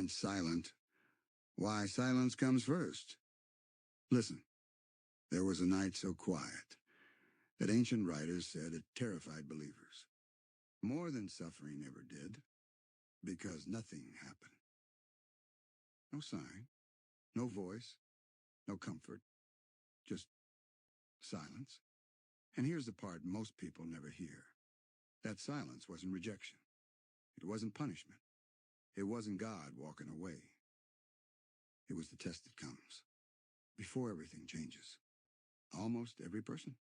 and silent, why silence comes first. Listen, there was a night so quiet that ancient writers said it terrified believers. More than suffering ever did, because nothing happened. No sign, no voice, no comfort, just silence. And here's the part most people never hear. That silence wasn't rejection. It wasn't punishment. It wasn't God walking away. It was the test that comes before everything changes. Almost every person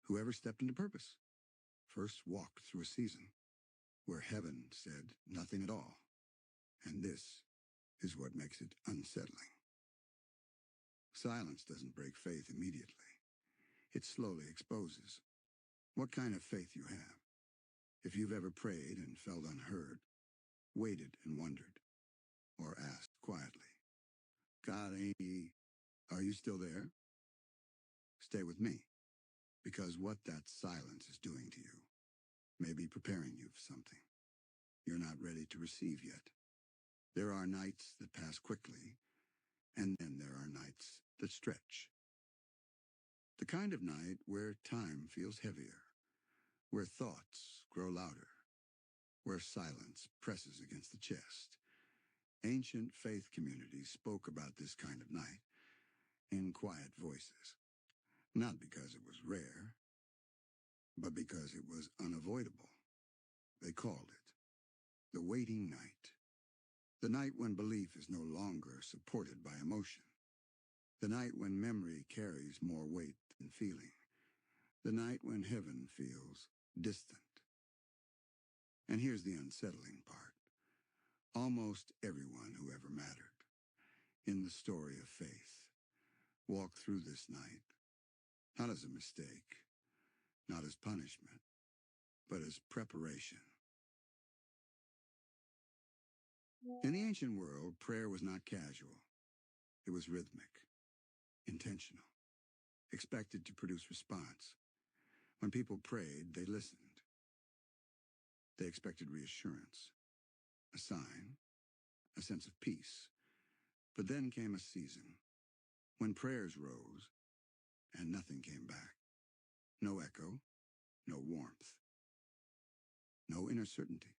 who ever stepped into purpose first walked through a season where heaven said nothing at all. And this is what makes it unsettling. Silence doesn't break faith immediately. It slowly exposes what kind of faith you have. If you've ever prayed and felt unheard, waited and wondered, or asked quietly, God, are you still there? Stay with me, because what that silence is doing to you may be preparing you for something you're not ready to receive yet. There are nights that pass quickly, and then there are nights that stretch. The kind of night where time feels heavier, where thoughts grow louder, where silence presses against the chest. Ancient faith communities spoke about this kind of night in quiet voices, not because it was rare, but because it was unavoidable. They called it the waiting night, the night when belief is no longer supported by emotion, the night when memory carries more weight than feeling, the night when heaven feels distant. And here's the unsettling part. Almost everyone who ever mattered in the story of faith walked through this night, not as a mistake, not as punishment, but as preparation. In the ancient world, prayer was not casual. It was rhythmic, intentional, expected to produce response. When people prayed, they listened. They expected reassurance, a sign, a sense of peace. But then came a season when prayers rose and nothing came back. No echo, no warmth, no inner certainty,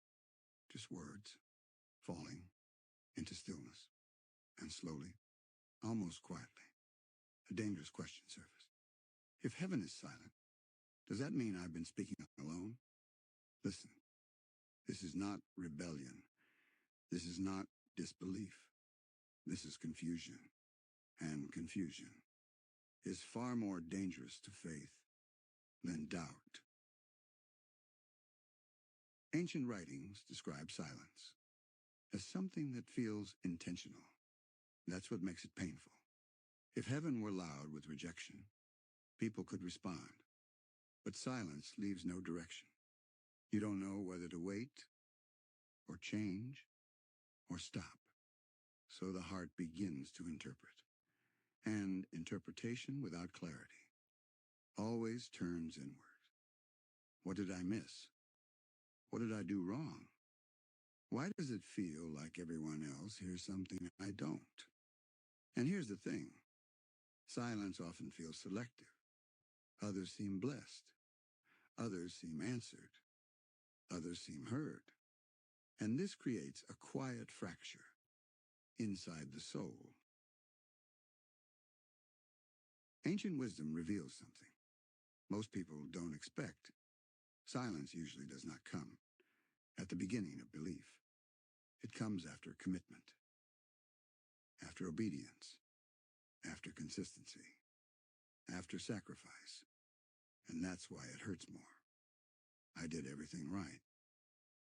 just words falling into stillness. And slowly, almost quietly, a dangerous question surfaced. If heaven is silent, does that mean I've been speaking alone? Listen, this is not rebellion. This is not disbelief. This is confusion. And confusion is far more dangerous to faith than doubt. Ancient writings describe silence as something that feels intentional. That's what makes it painful. If heaven were loud with rejection, people could respond. But silence leaves no direction. You don't know whether to wait, or change, or stop. So the heart begins to interpret. And interpretation without clarity always turns inward. What did I miss? What did I do wrong? Why does it feel like everyone else hears something I don't? And here's the thing. Silence often feels selective. Others seem blessed. Others seem answered. Others seem heard. And this creates a quiet fracture inside the soul. Ancient wisdom reveals something most people don't expect. Silence usually does not come at the beginning of belief. It comes after commitment, after obedience, after consistency, after sacrifice. And that's why it hurts more. I did everything right.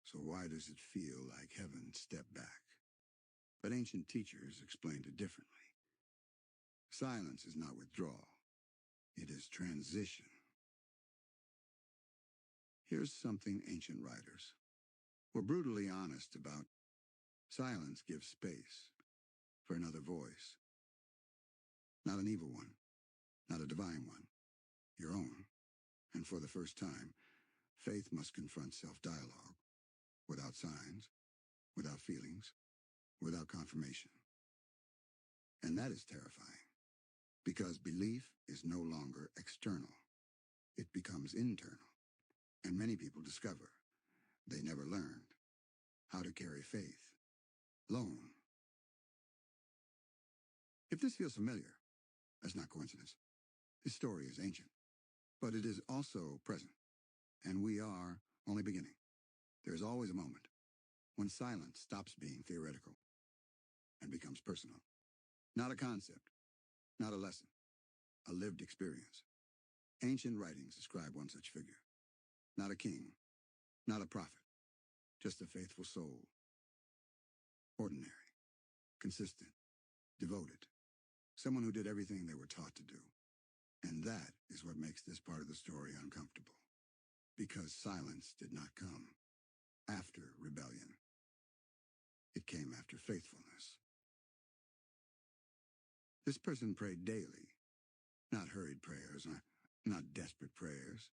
So why does it feel like heaven stepped back? But ancient teachers explained it differently. Silence is not withdrawal. It is transition. Here's something ancient writers were brutally honest about. Silence gives space for another voice. Not an evil one, not a divine one, your own. And for the first time, faith must confront self-dialogue, without signs, without feelings, without confirmation. And that is terrifying, because belief is no longer external. It becomes internal. And many people discover they never learned how to carry faith alone. If this feels familiar, that's not coincidence. This story is ancient, but it is also present, and we are only beginning. There is always a moment when silence stops being theoretical and becomes personal. Not a concept, not a lesson, a lived experience. Ancient writings describe one such figure. Not a king, not a prophet, just a faithful soul. Ordinary, consistent, devoted. Someone who did everything they were taught to do. And that is what makes this part of the story uncomfortable. Because silence did not come after rebellion. It came after faithfulness. This person prayed daily, not hurried prayers, not desperate prayers,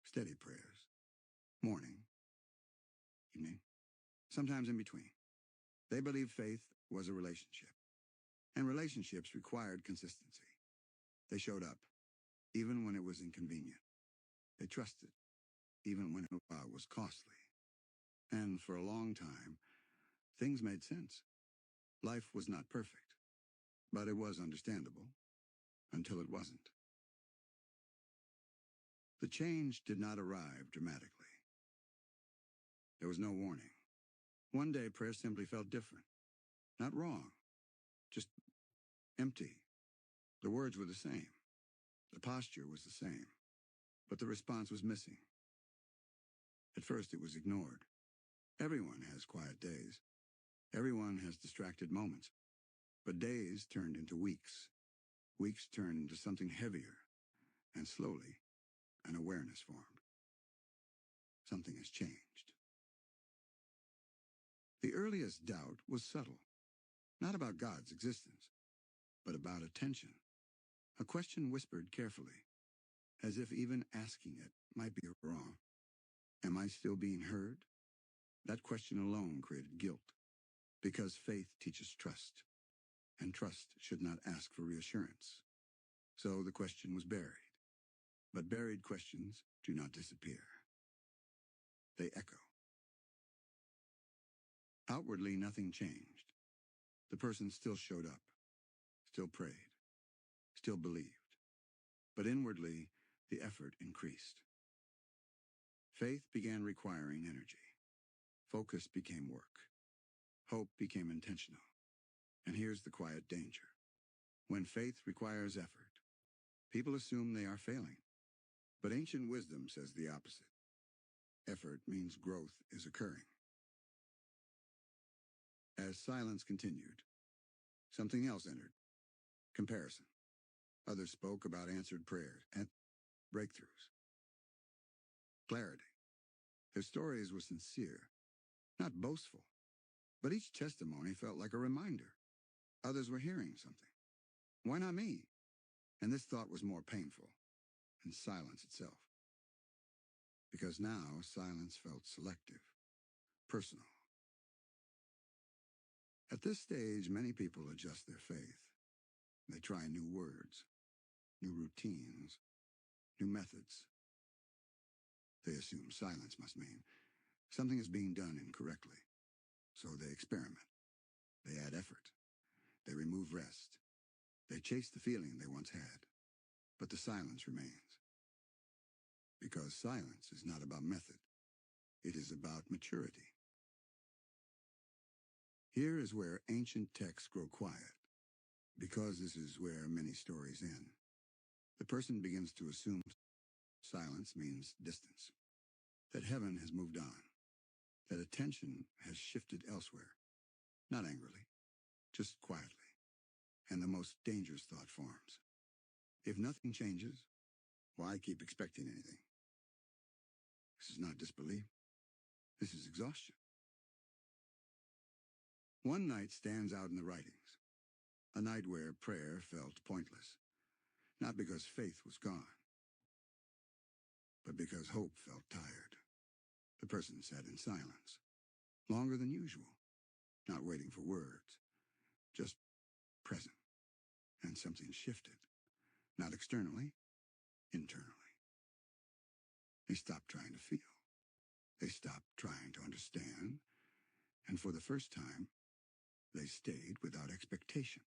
steady prayers. Morning, evening, sometimes in between. They believed faith was a relationship, and relationships required consistency. They showed up, even when it was inconvenient. They trusted, even when it was costly. And for a long time, things made sense. Life was not perfect, but it was understandable until it wasn't. The change did not arrive dramatically. There was no warning. One day, prayer simply felt different. Not wrong, just empty. The words were the same. The posture was the same, but the response was missing. At first, it was ignored. Everyone has quiet days. Everyone has distracted moments. But days turned into weeks. Weeks turned into something heavier. And slowly, an awareness formed. Something has changed. The earliest doubt was subtle. Not about God's existence, but about attention. A question whispered carefully, as if even asking it might be wrong. Am I still being heard? That question alone created guilt, because faith teaches trust, and trust should not ask for reassurance. So the question was buried. But buried questions do not disappear. They echo. Outwardly, nothing changed. The person still showed up, still prayed, still believed. But inwardly, the effort increased. Faith began requiring energy. Focus became work. Hope became intentional. And here's the quiet danger. When faith requires effort, people assume they are failing. But ancient wisdom says the opposite. Effort means growth is occurring. As silence continued, something else entered. Comparison. Others spoke about answered prayers and breakthroughs. Clarity. Their stories were sincere, not boastful, but each testimony felt like a reminder. Others were hearing something. Why not me? And this thought was more painful than silence itself. Because now silence felt selective, personal. At this stage, many people adjust their faith. They try new words, new routines, new methods. They assume silence must mean something is being done incorrectly. So they experiment. They add effort. They remove rest. They chase the feeling they once had. But the silence remains. Because silence is not about method. It is about maturity. Here is where ancient texts grow quiet, because this is where many stories end. The person begins to assume silence means distance, that heaven has moved on, that attention has shifted elsewhere, not angrily, just quietly. And the most dangerous thought forms. If nothing changes, why keep expecting anything? This is not disbelief. This is exhaustion. One night stands out in the writings, a night where prayer felt pointless, not because faith was gone, but because hope felt tired. The person sat in silence, longer than usual, not waiting for words, just present. And something shifted, not externally, internally. They stopped trying to feel. They stopped trying to understand, and for the first time, they stayed without expectation.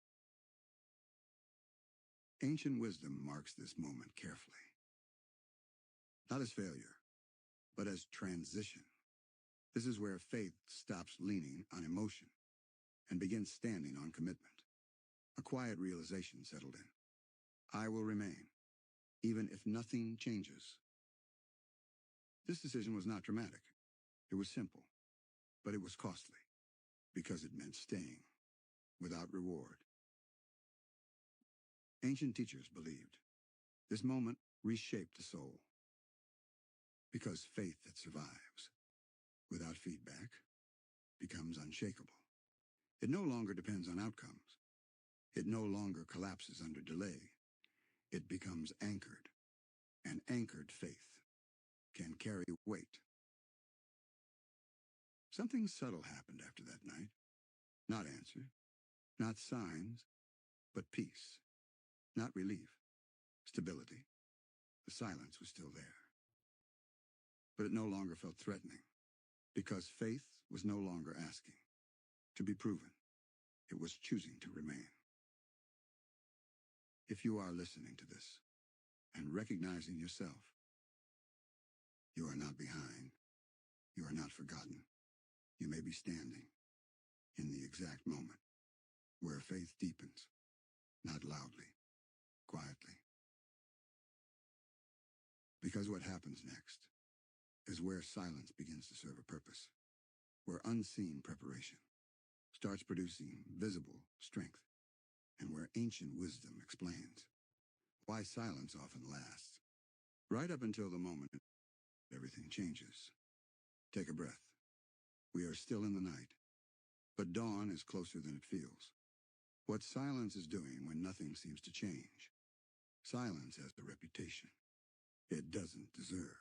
Ancient wisdom marks this moment carefully. Not as failure, but as transition. This is where faith stops leaning on emotion and begins standing on commitment. A quiet realization settled in. I will remain, even if nothing changes. This decision was not dramatic. It was simple, but it was costly, because it meant staying, without reward. Ancient teachers believed this moment reshaped the soul, because faith that survives, without feedback, becomes unshakable. It no longer depends on outcomes. It no longer collapses under delay. It becomes anchored, and anchored faith can carry weight. Something subtle happened after that night. Not answer, not signs, but peace. Not relief, stability. The silence was still there. But it no longer felt threatening, because faith was no longer asking to be proven. It was choosing to remain. If you are listening to this and recognizing yourself, you are not behind. You are not forgotten. You may be standing in the exact moment where faith deepens, not loudly, quietly. Because what happens next is where silence begins to serve a purpose, where unseen preparation starts producing visible strength, and where ancient wisdom explains why silence often lasts, right up until the moment everything changes. Take a breath. We are still in the night, but dawn is closer than it feels. What silence is doing when nothing seems to change. Silence has a reputation it doesn't deserve.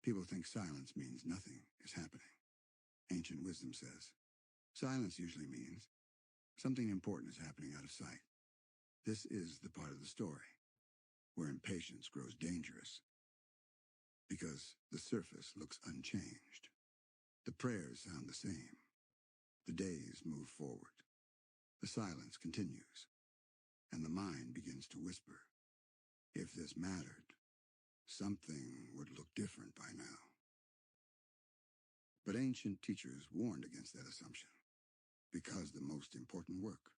People think silence means nothing is happening. Ancient wisdom says silence usually means something important is happening out of sight. This is the part of the story where impatience grows dangerous, because the surface looks unchanged. The prayers sound the same. The days move forward. The silence continues, and the mind begins to whisper, if this mattered, something would look different by now. But ancient teachers warned against that assumption, because the most important work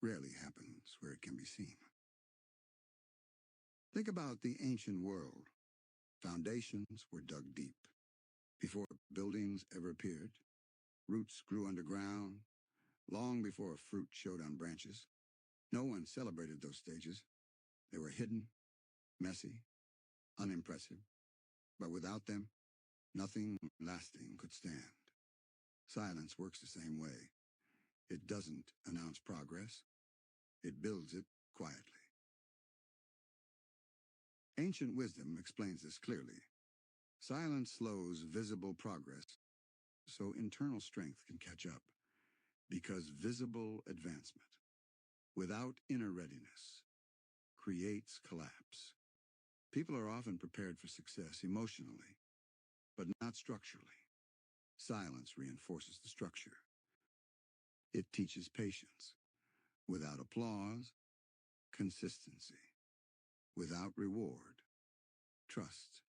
rarely happens where it can be seen. Think about the ancient world. Foundations were dug deep. Before buildings ever appeared, roots grew underground, long before fruit showed on branches. No one celebrated those stages. They were hidden, messy, unimpressive. But without them, nothing lasting could stand. Silence works the same way. It doesn't announce progress. It builds it quietly. Ancient wisdom explains this clearly. Silence slows visible progress, so internal strength can catch up, because visible advancement, without inner readiness, creates collapse. People are often prepared for success emotionally, but not structurally. Silence reinforces the structure. It teaches patience, without applause, consistency, without reward, trust,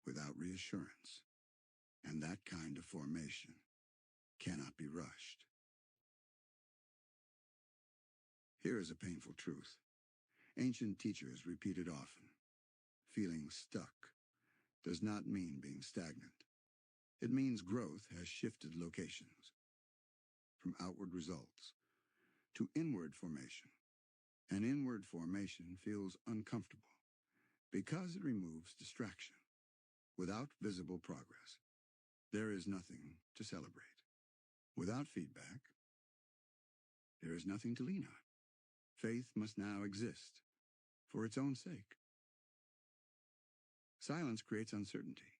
without reassurance. And that kind of formation cannot be rushed. Here is a painful truth. Ancient teachers repeated often, feeling stuck does not mean being stagnant. It means growth has shifted locations, from outward results to inward formation. And inward formation feels uncomfortable because it removes distraction. Without visible progress, there is nothing to celebrate. Without feedback, there is nothing to lean on. Faith must now exist for its own sake. Silence creates uncertainty.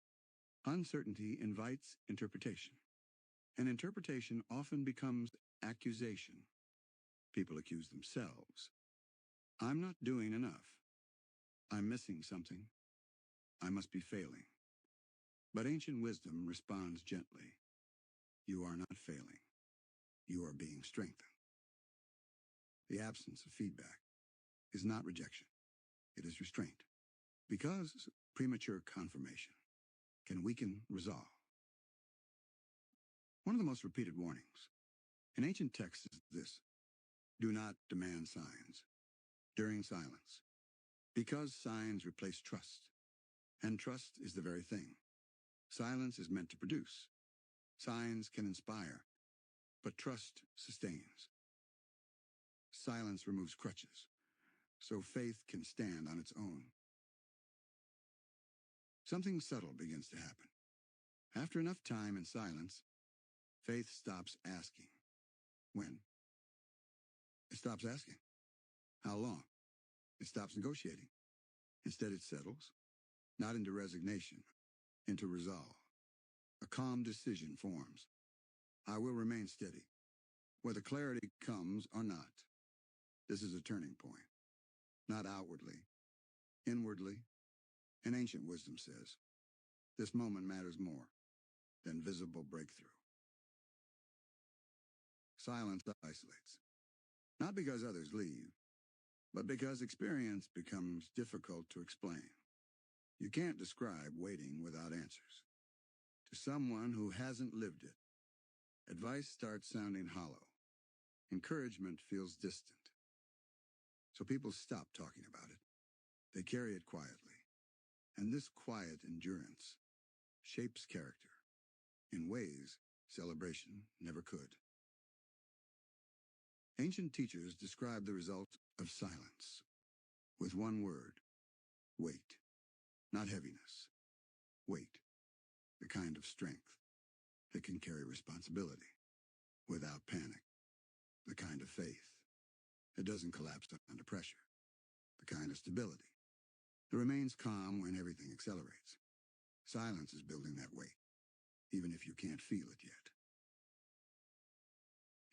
Uncertainty invites interpretation. And interpretation often becomes accusation. People accuse themselves. I'm not doing enough. I'm missing something. I must be failing. But ancient wisdom responds gently. You are not failing. You are being strengthened. The absence of feedback is not rejection. It is restraint. Because premature confirmation can weaken resolve. One of the most repeated warnings in ancient texts is this: do not demand signs during silence, because signs replace trust, and trust is the very thing silence is meant to produce. Signs can inspire, but trust sustains. Silence removes crutches, so faith can stand on its own. Something subtle begins to happen. After enough time in silence, faith stops asking. When? It stops asking. How long? It stops negotiating. Instead, it settles, not into resignation, into resolve. A calm decision forms. I will remain steady, whether clarity comes or not. This is a turning point, not outwardly, inwardly. And ancient wisdom says, this moment matters more than visible breakthrough. Silence isolates, not because others leave, but because experience becomes difficult to explain. You can't describe waiting without answers. To someone who hasn't lived it, advice starts sounding hollow. Encouragement feels distant. So people stop talking about it. They carry it quietly. And this quiet endurance shapes character in ways celebration never could. Ancient teachers describe the result of silence with one word: weight. Not heaviness. Weight. The kind of strength that can carry responsibility without panic. The kind of faith that doesn't collapse under pressure. The kind of stability that remains calm when everything accelerates. Silence is building that weight, even if you can't feel it yet.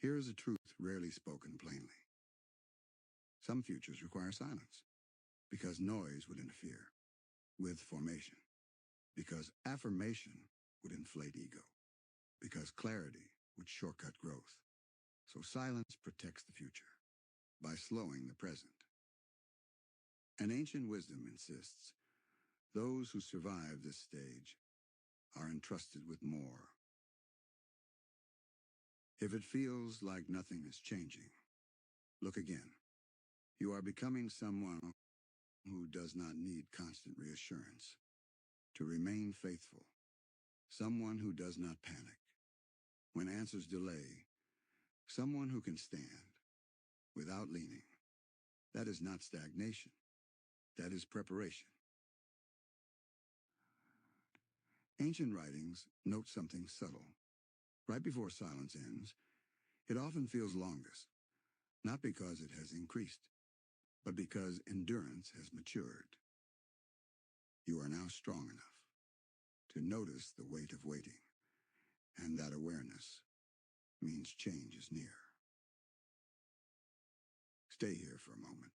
Here is a truth rarely spoken plainly. Some futures require silence, because noise would interfere with formation, because affirmation would inflate ego, because clarity would shortcut growth. So silence protects the future by slowing the present. And ancient wisdom insists those who survive this stage are entrusted with more. If it feels like nothing is changing, look again. You are becoming someone who does not need constant reassurance. To remain faithful, someone who does not panic when answers delay, someone who can stand without leaning. That is not stagnation. That is preparation. Ancient writings note something subtle. Right before silence ends, it often feels longest, not because it has increased, but because endurance has matured. You are now strong enough to notice the weight of waiting, and that awareness means change is near. Stay here for a moment.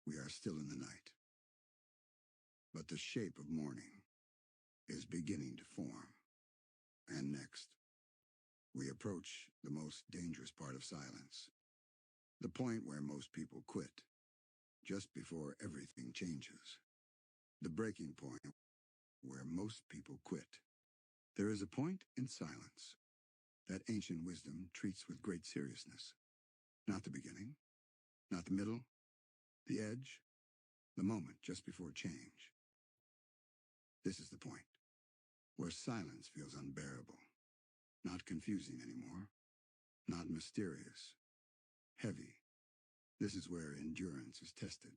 We are still in the night, but the shape of morning is beginning to form. And next, we approach the most dangerous part of silence, the point where most people quit, just before everything changes. The breaking point where most people quit. There is a point in silence that ancient wisdom treats with great seriousness. Not the beginning, not the middle, the edge, the moment just before change. This is the point where silence feels unbearable, not confusing anymore, not mysterious, heavy. This is where endurance is tested,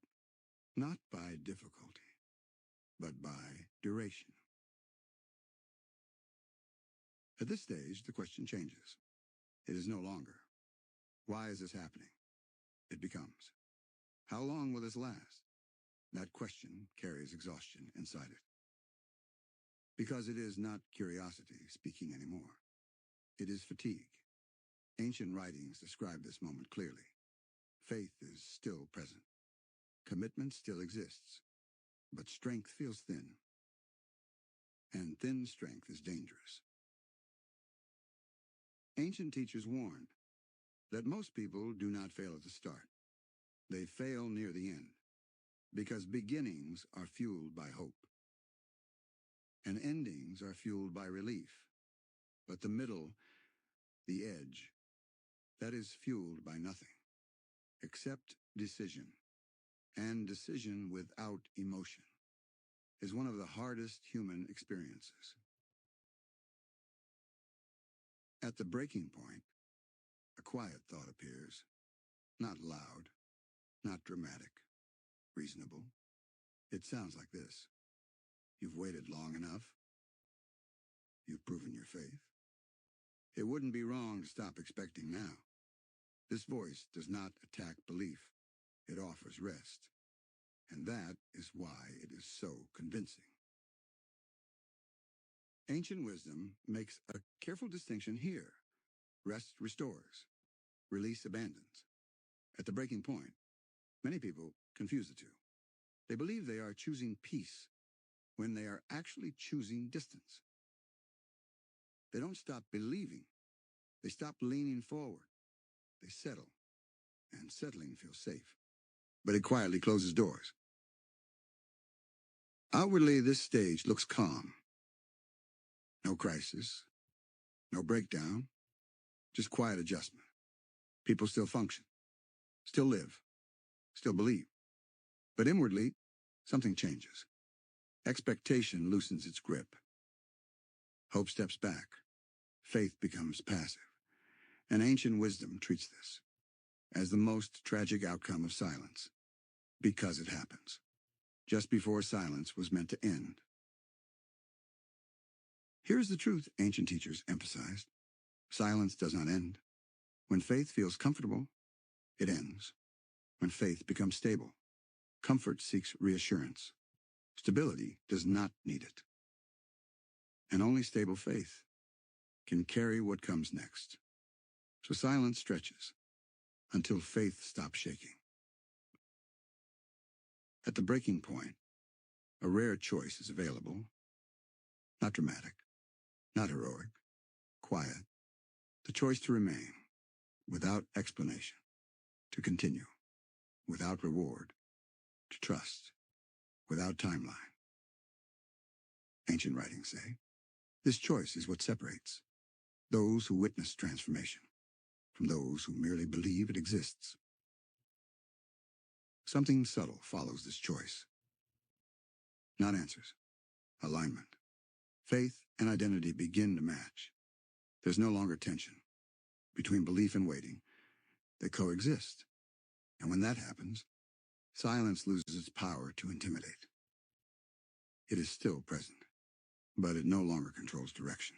not by difficulty, but by duration. At this stage, the question changes. It is no longer, why is this happening? It becomes, how long will this last? That question carries exhaustion inside it. Because it is not curiosity speaking anymore. It is fatigue. Ancient writings describe this moment clearly. Faith is still present. Commitment still exists. But strength feels thin. And thin strength is dangerous. Ancient teachers warned that most people do not fail at the start. They fail near the end, because beginnings are fueled by hope, and endings are fueled by relief. But the middle, the edge, that is fueled by nothing, except decision. And decision without emotion is one of the hardest human experiences. At the breaking point, a quiet thought appears, not loud, not dramatic, reasonable. It sounds like this. You've waited long enough. You've proven your faith. It wouldn't be wrong to stop expecting now. This voice does not attack belief. It offers rest. And that is why it is so convincing. Ancient wisdom makes a careful distinction here. Rest restores. Release abandons. At the breaking point, many people confuse the two. They believe they are choosing peace when they are actually choosing distance. They don't stop believing. They stop leaning forward. They settle. And settling feels safe. But it quietly closes doors. Outwardly, this stage looks calm. No crisis. No breakdown. Just quiet adjustment. People still function. Still live. Still believe. But inwardly, something changes. Expectation loosens its grip. Hope steps back. Faith becomes passive. And ancient wisdom treats this as the most tragic outcome of silence, because it happens just before silence was meant to end. Here's the truth ancient teachers emphasized. Silence does not end. When faith feels comfortable, it ends. When faith becomes stable, comfort seeks reassurance. Stability does not need it. And only stable faith can carry what comes next. So silence stretches until faith stops shaking. At the breaking point, a rare choice is available. Not dramatic, not heroic, quiet. The choice to remain without explanation, to continue without reward, to trust without timeline. Ancient writings say, this choice is what separates those who witness transformation from those who merely believe it exists. Something subtle follows this choice. Not answers, alignment. Faith and identity begin to match. There's no longer tension between belief and waiting. They coexist. And when that happens, silence loses its power to intimidate. It is still present, but it no longer controls direction.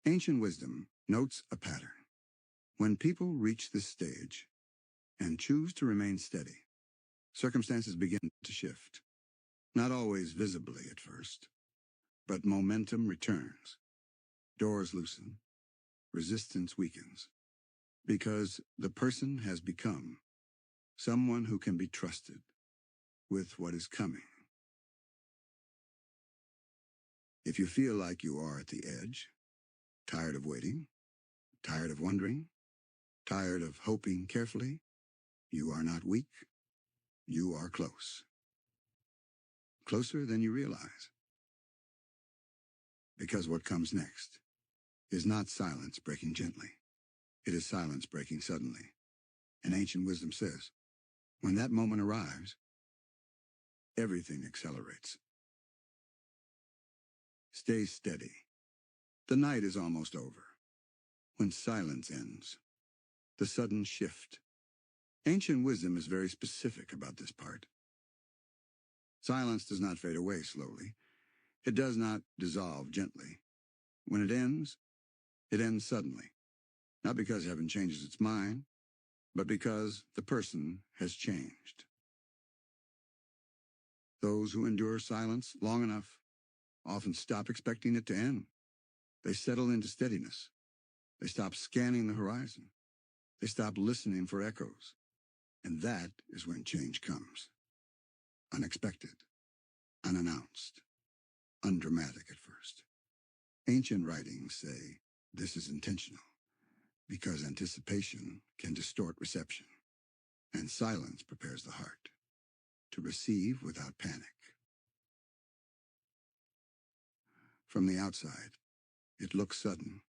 Ancient wisdom notes a pattern. When people reach this stage and choose to remain steady, circumstances begin to shift. Not always visibly at first, but momentum returns. Doors loosen. Resistance weakens. Because the person has become someone who can be trusted with what is coming. If you feel like you are at the edge, tired of waiting, tired of wondering, tired of hoping carefully, you are not weak. You are close. Closer than you realize. Because what comes next is not silence breaking gently. It is silence breaking suddenly. And ancient wisdom says, when that moment arrives, everything accelerates. Stay steady. The night is almost over. When silence ends, the sudden shift. Ancient wisdom is very specific about this part. Silence does not fade away slowly. It does not dissolve gently. When it ends suddenly. Not because heaven changes its mind, but because the person has changed. Those who endure silence long enough often stop expecting it to end. They settle into steadiness. They stop scanning the horizon. They stop listening for echoes. And that is when change comes. Unexpected, unannounced, undramatic at first. Ancient writings say this is intentional because anticipation can distort reception, and silence prepares the heart to receive without panic. From the outside, it looks sudden.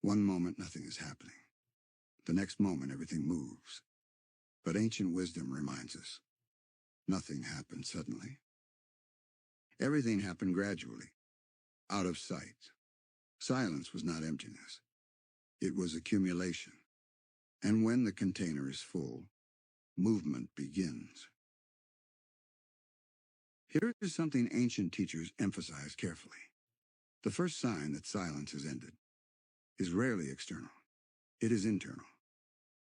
One moment, nothing is happening. The next moment, everything moves. But ancient wisdom reminds us, nothing happened suddenly. Everything happened gradually, out of sight. Silence was not emptiness. It was accumulation. And when the container is full, movement begins. Here is something ancient teachers emphasize carefully. The first sign that silence has ended is rarely external. It is internal.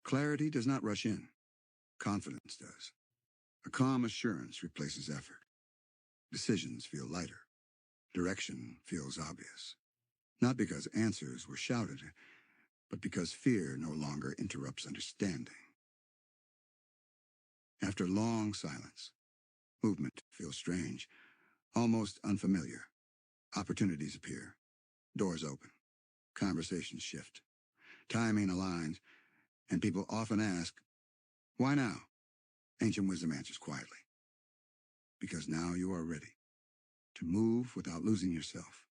Clarity does not rush in. Confidence does. A calm assurance replaces effort. Decisions feel lighter. Direction feels obvious. Not because answers were shouted, but because fear no longer interrupts understanding. After long silence, movement feels strange, almost unfamiliar. Opportunities appear. Doors open. Conversations shift. Timing aligns, and people often ask, why now? Ancient wisdom answers quietly. Because now you are ready to move without losing yourself.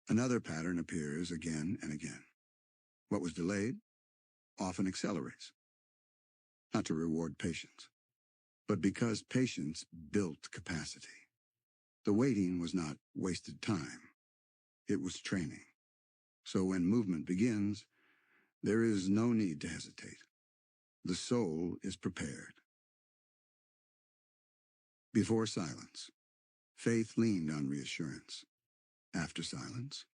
Another pattern appears again and again. What was delayed often accelerates. Not to reward patience, but because patience built capacity. The waiting was not wasted time. It was training. So when movement begins, there is no need to hesitate. The soul is prepared. Before silence, faith leaned on reassurance. After silence,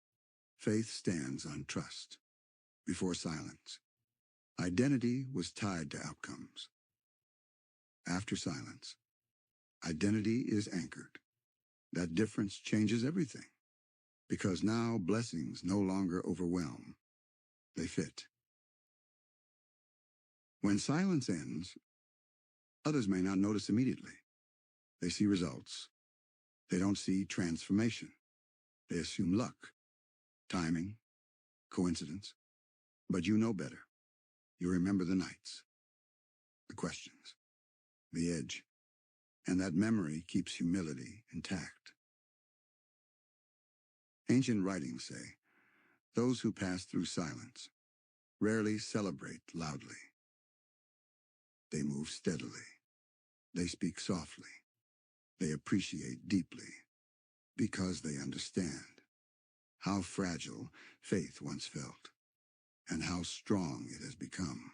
faith stands on trust. Before silence, identity was tied to outcomes. After silence, identity is anchored. That difference changes everything, because now blessings no longer overwhelm. They fit. When silence ends, others may not notice immediately. They see results. They don't see transformation. They assume luck, timing, coincidence. But you know better. You remember the nights, the questions, the edge, and that memory keeps humility intact. Ancient writings say, those who pass through silence rarely celebrate loudly. They move steadily. They speak softly. They appreciate deeply because they understand how fragile faith once felt and how strong it has become.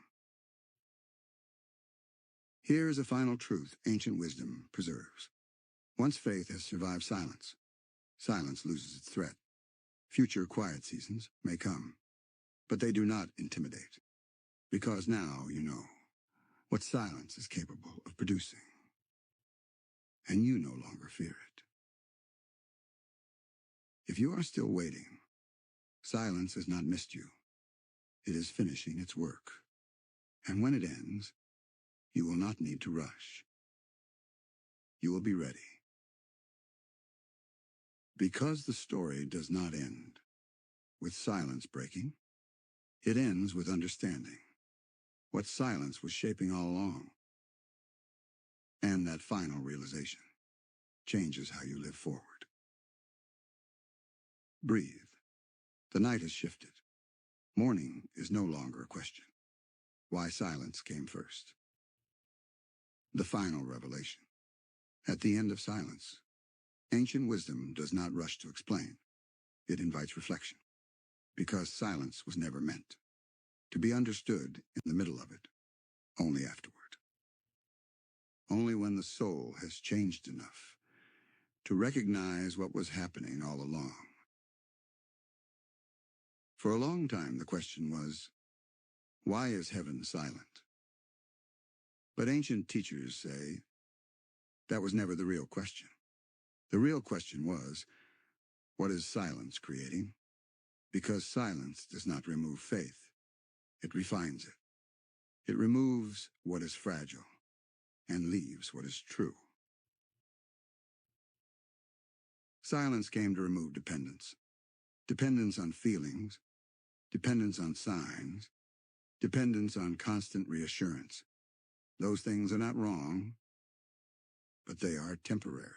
Here is a final truth ancient wisdom preserves. Once faith has survived silence, silence loses its threat. Future quiet seasons may come, but they do not intimidate, because now you know what silence is capable of producing, and you no longer fear it. If you are still waiting, silence has not missed you. It is finishing its work, and when it ends, you will not need to rush. You will be ready. Because the story does not end with silence breaking, it ends with understanding what silence was shaping all along. And that final realization changes how you live forward. Breathe. The night has shifted. Morning is no longer a question. Why silence came first. The final revelation. At the end of silence, ancient wisdom does not rush to explain. It invites reflection, because silence was never meant to be understood in the middle of it, only afterward. Only when the soul has changed enough to recognize what was happening all along. For a long time, the question was, why is heaven silent? But ancient teachers say that was never the real question. The real question was, What is silence creating? Because silence does not remove faith. It refines it. It removes what is fragile and leaves what is true. Silence came to remove dependence. Dependence on feelings, dependence on signs, dependence on constant reassurance. Those things are not wrong, but they are temporary.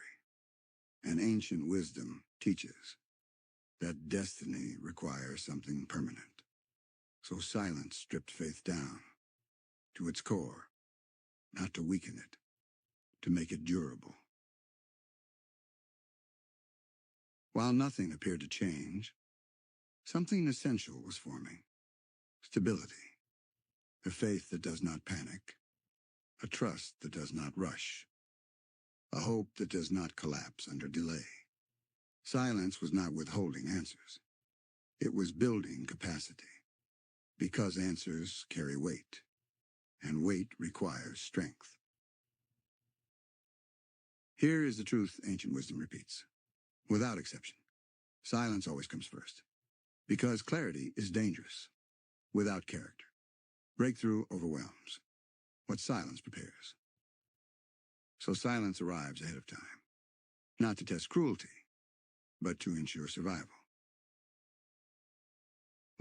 And ancient wisdom teaches that destiny requires something permanent. So silence stripped faith down to its core, not to weaken it, to make it durable. While nothing appeared to change, something essential was forming. Stability, a faith that does not panic, a trust that does not rush, a hope that does not collapse under delay. Silence was not withholding answers. It was building capacity, because answers carry weight, and weight requires strength. Here is the truth ancient wisdom repeats. Without exception, silence always comes first, because clarity is dangerous. Without character, breakthrough overwhelms what silence prepares. So silence arrives ahead of time, not to test cruelty, but to ensure survival.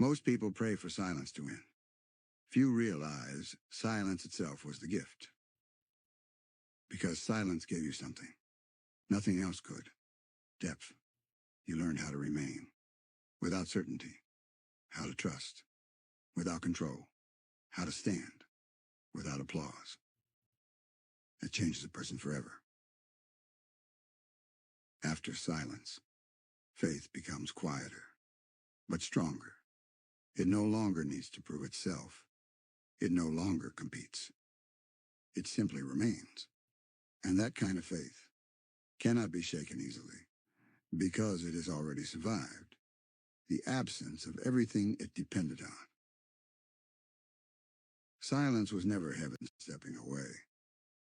Most people pray for silence to win. Few realize silence itself was the gift. Because silence gave you something. Nothing else could. Depth. You learned how to remain. Without certainty. How to trust. Without control. How to stand. Without applause. It changes a person forever. After silence, faith becomes quieter, but stronger. It no longer needs to prove itself. It no longer competes. It simply remains. And that kind of faith cannot be shaken easily, because it has already survived the absence of everything it depended on. Silence was never heaven stepping away.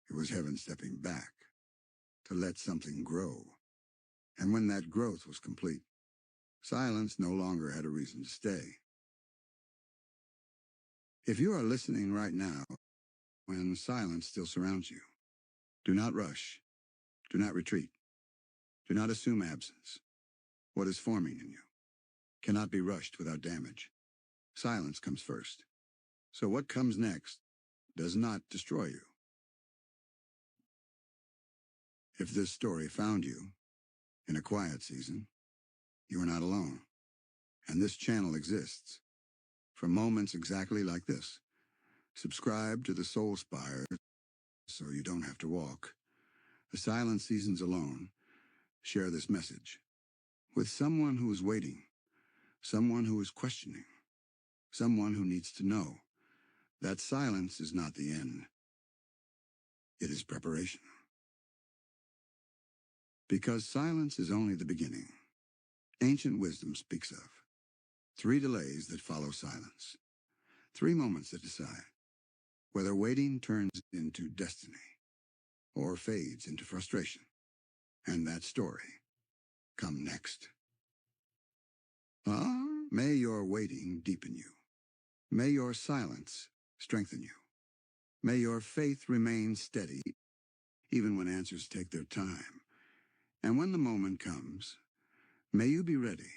It was heaven stepping back to let something grow. And when that growth was complete, silence no longer had a reason to stay. If you are listening right now, when silence still surrounds you, do not rush. Do not retreat. Do not assume absence. What is forming in you cannot be rushed without damage. Silence comes first. So what comes next does not destroy you. If this story found you in a quiet season, you are not alone. And this channel exists for moments exactly like this. Subscribe to the Soul Spire so you don't have to walk. The silent seasons alone. Share this message with someone who is waiting, someone who is questioning, someone who needs to know that silence is not the end. It is preparation. Because silence is only the beginning. Ancient wisdom speaks of 3 delays that follow silence, 3 moments that decide whether waiting turns into destiny or fades into frustration. And that story come next. May your waiting deepen you. May your silence strengthen you. May your faith remain steady even when answers take their time. And when the moment comes, may you be ready